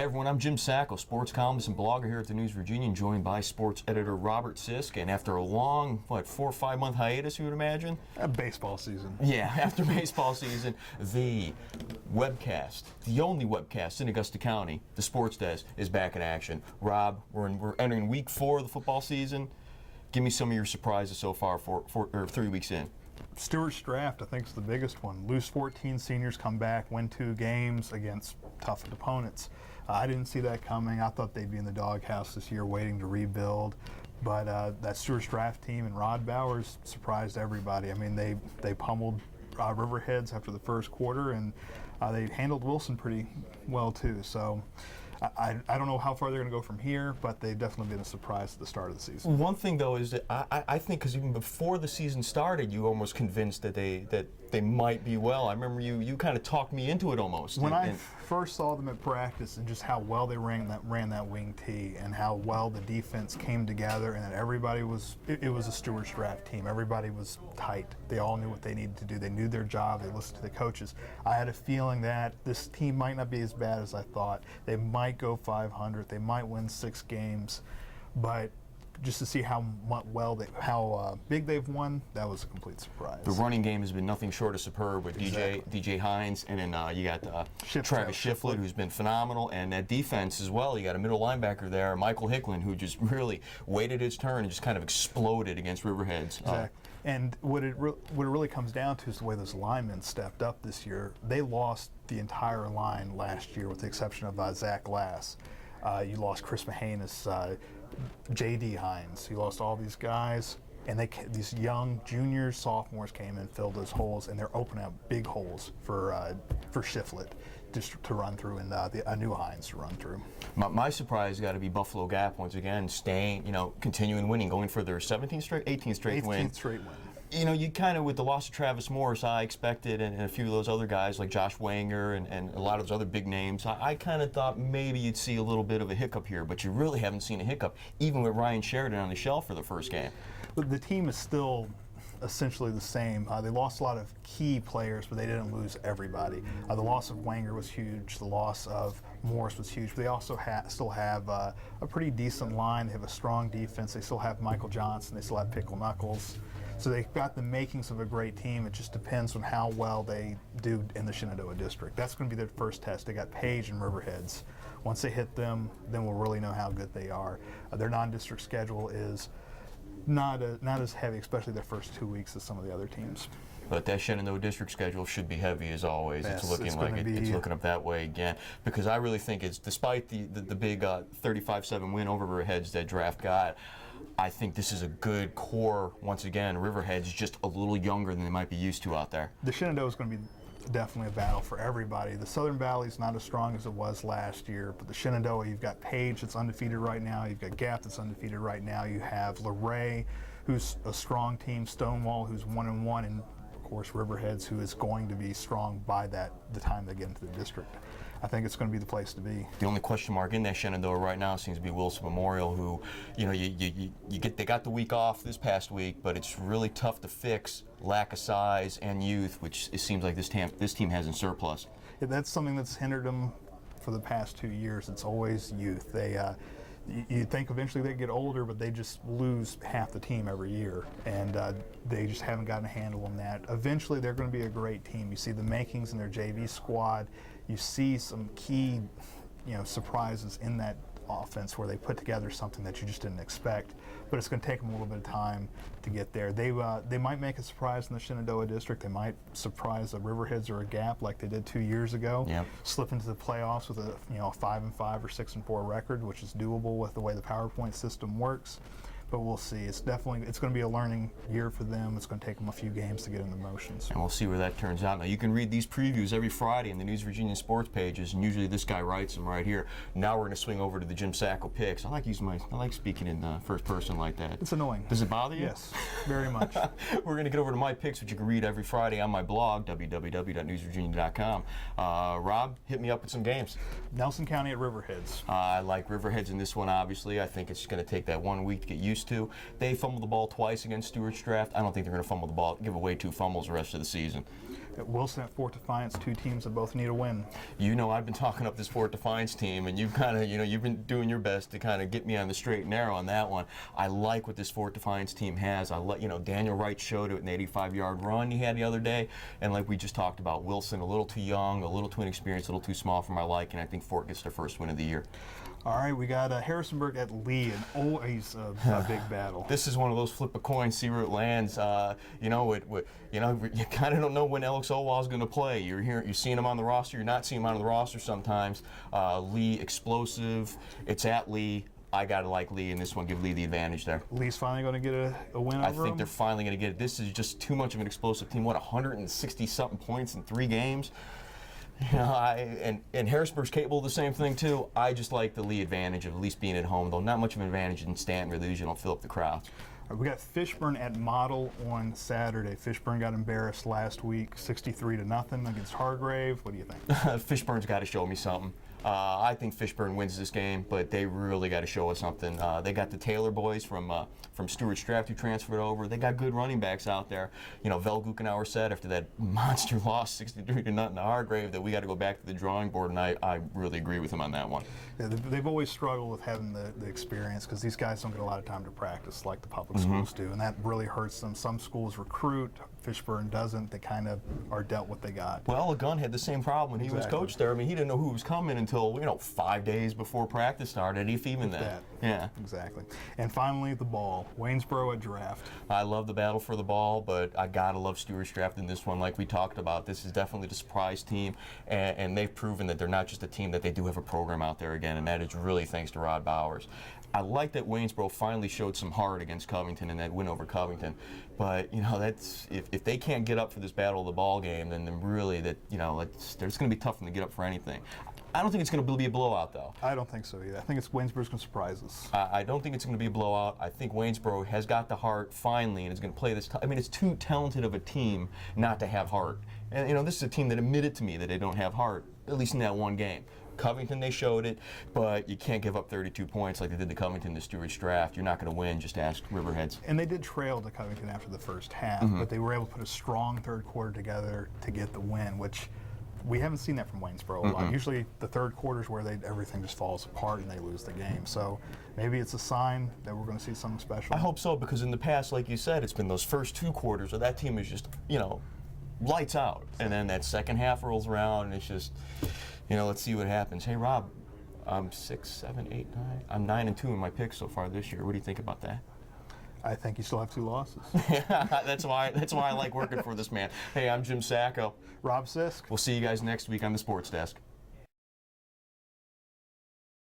everyone, I'm Jim Sacco, sports columnist and blogger here at the News Virginia, joined by sports editor Robert Sisk. And after a long, 4 or 5 month hiatus, you would imagine? Baseball season. Yeah, after baseball season, the webcast, the only webcast in Augusta County, the Sports Desk, is back in action. Rob, we're entering week 4 of the football season. Give me some of your surprises so far for 3 weeks in. Stewart's draft, I think, is the biggest one. Lose 14 seniors, come back, win 2 games against tough opponents. I didn't see that coming. I thought they'd be in the doghouse this year waiting to rebuild. But that Stewart's draft team and Rod Bowers surprised everybody. I mean, they pummeled Riverheads after the first quarter, and they handled Wilson pretty well, too. So I don't know how far they're going to go from here, but they've definitely been a surprise at the start of the season. One thing, though, is that I think because even before the season started, you almost convinced that they might be well. I remember you kind of talked me into it almost. When I first saw them at practice and just how well they ran that wing tee and how well the defense came together and that everybody was – it was a Stewart's draft team. Everybody was tight. They all knew what they needed to do. They knew their job. They listened to the coaches. I had a feeling that this team might not be as bad as I thought. They might go 500. They might win 6 games, but just to see how big they've won, that was a complete surprise. The running game has been nothing short of superb with DJ Hines, and then you got Travis Shiflett, who's been phenomenal, and that defense as well. You got a middle linebacker there, Michael Hicklin, who just really waited his turn and just kind of exploded against Riverheads. Exactly. And what it really comes down to is the way those linemen stepped up this year. They lost the entire line last year with the exception of Zach Glass. You lost Chris Mahanis, J.D. Hines. You lost all these guys, and these young juniors, sophomores came and filled those holes, and they're opening up big holes for Shiflett just to run through and a new Hines to run through. My surprise got to be Buffalo Gap once again, staying, continuing winning, going for their 18th straight win. 18th straight win. You kind of, with the loss of Travis Morris, I expected, and a few of those other guys like Josh Wanger and a lot of those other big names, I kind of thought maybe you'd see a little bit of a hiccup here, but you really haven't seen a hiccup, even with Ryan Sheridan on the shelf for the first game. But the team is still essentially the same. They lost a lot of key players, but they didn't lose everybody. The loss of Wanger was huge. The loss of Morris was huge. But they also still have a pretty decent line. They have a strong defense. They still have Michael Johnson. They still have Pickle Knuckles. So they've got the makings of a great team. It just depends on how well they do in the Shenandoah District. That's going to be their first test. They got Page and Riverheads. Once they hit them, then we'll really know how good they are. Their non-district schedule is not as heavy, especially their first 2 weeks, as some of the other teams. But that Shenandoah District schedule should be heavy as always. Yes, it's looking up that way again, because I really think it's, despite the big 35-7 win over Riverheads that draft got, I think this is a good core. Once again, Riverheads just a little younger than they might be used to out there. The Shenandoah is going to be definitely a battle for everybody. The Southern Valley is not as strong as it was last year, but the Shenandoah, you've got Page that's undefeated right now, you've got Gap that's undefeated right now, you have Luray, who's a strong team, Stonewall, who's 1-1, and of course Riverheads, who is going to be strong by the time they get into the district. I think it's going to be the place to be. The only question mark in that Shenandoah right now seems to be Wilson Memorial, who, they got the week off this past week, but it's really tough to fix lack of size and youth, which it seems like this team has in surplus. Yeah, that's something that's hindered them for the past 2 years. It's always youth. You think eventually they get older, but they just lose half the team every year, and they just haven't gotten a handle on that. Eventually, they're going to be a great team. You see the makings in their JV squad. You see some key, surprises in that offense where they put together something that you just didn't expect. But it's going to take them a little bit of time to get there. They might make a surprise in the Shenandoah District. They might surprise the Riverheads or a Gap like they did 2 years ago. Yep. Slip into the playoffs with a 5-5 or 6-4 record, which is doable with the way the PowerPoint system works. But we'll see. It's going to be a learning year for them. It's going to take them a few games to get in the motions. And we'll see where that turns out. Now, you can read these previews every Friday in the News Virginia sports pages, and usually this guy writes them right here. Now we're going to swing over to the Jim Sacco picks. I like speaking in first person like that. It's annoying. Does it bother you? Yes, very much. We're going to get over to my picks, which you can read every Friday on my blog, www.newsvirginia.com. Rob, hit me up with some games. Nelson County at Riverheads. I like Riverheads in this one, obviously. I think it's going to take that 1 week to get used to. They fumbled the ball twice against Stewart's draft. I don't think they're going to fumble the ball, give away 2 fumbles the rest of the season. At Wilson at Fort Defiance, two teams that both need a win. You know, I've been talking up this Fort Defiance team, and you've kind of, you've been doing your best to kind of get me on the straight and narrow on that one. I like what this Fort Defiance team has. Daniel Wright showed it with an 85-yard run he had the other day, and like we just talked about, Wilson a little too young, a little too inexperienced, a little too small for my liking. I think Fort gets their first win of the year. All right, we got Harrisonburg at Lee, and always a big battle. This is one of those flip a coin, see where it lands. You kind of don't know when Alex Owal is going to play. You're seeing him on the roster. You're not seeing him on the roster sometimes. Lee explosive. It's at Lee. I gotta like Lee in this one. Give Lee the advantage there. Lee's finally going to get a win over I think him? they're finally going to get it. This is just too much of an explosive team. 160-something points in 3 games. And Harrisburg's capable of the same thing too. I just like the Lee advantage of at least being at home, though not much of an advantage in Stanton, where they usually don't fill up the crowd. We got Fishburne at Model on Saturday. Fishburne got embarrassed last week, 63-0 against Hargrave. What do you think? Fishburne's got to show me something. I think Fishburne wins this game, but they really got to show us something. They got the Taylor boys from Stuart Straft who transferred over. They got good running backs out there. Vel Guckenauer said after that monster loss, 63-0 to Hargrave, that we got to go back to the drawing board, and I really agree with him on that one. Yeah, they've always struggled with having the experience because these guys don't get a lot of time to practice like the public schools do, and that really hurts them. Some schools recruit, Fishburne doesn't. They kind of are dealt what they got. Well, Gunn had the same problem when he was coach there. I mean, he didn't know who was coming until 5 days before practice started, if even that. Yeah, exactly. And finally, the ball. Waynesboro at Draft. I love the battle for the ball, but I gotta love Stuart Straft in this one. Like we talked about, this is definitely the surprise team, and they've proven that they're not just a team, that they do have a program out there again, and that is really thanks to Rod Bowers. I like that Waynesboro finally showed some heart against Covington in that win over Covington, but that's if they can't get up for this battle of the ball game, then really it's going to be tough for them to get up for anything. I don't think it's going to be a blowout, though. I don't think so either. I think Waynesboro's going to surprise us. I don't think it's going to be a blowout. I think Waynesboro has got the heart finally, and is going to play this. It's too talented of a team not to have heart. And this is a team that admitted to me that they don't have heart, at least in that one game. Covington, they showed it, but you can't give up 32 points like they did to Covington to Stuart Straft. You're not going to win, just ask Riverheads. And they did trail to Covington after the first half, but they were able to put a strong third quarter together to get the win, which we haven't seen that from Waynesboro a lot. Usually the third quarter is where everything just falls apart and they lose the game. So maybe it's a sign that we're going to see something special. I hope so, because in the past, like you said, it's been those first 2 quarters where that team is just, lights out. And then that second half rolls around and it's just, let's see what happens. Hey, Rob, I'm 6, 7, 8, 9. I'm 9-2 in my picks so far this year. What do you think about that? I think you still have 2 losses. Yeah, that's why I like working for this man. Hey, I'm Jim Sacco. Rob Sisk. We'll see you guys next week on the Sports Desk.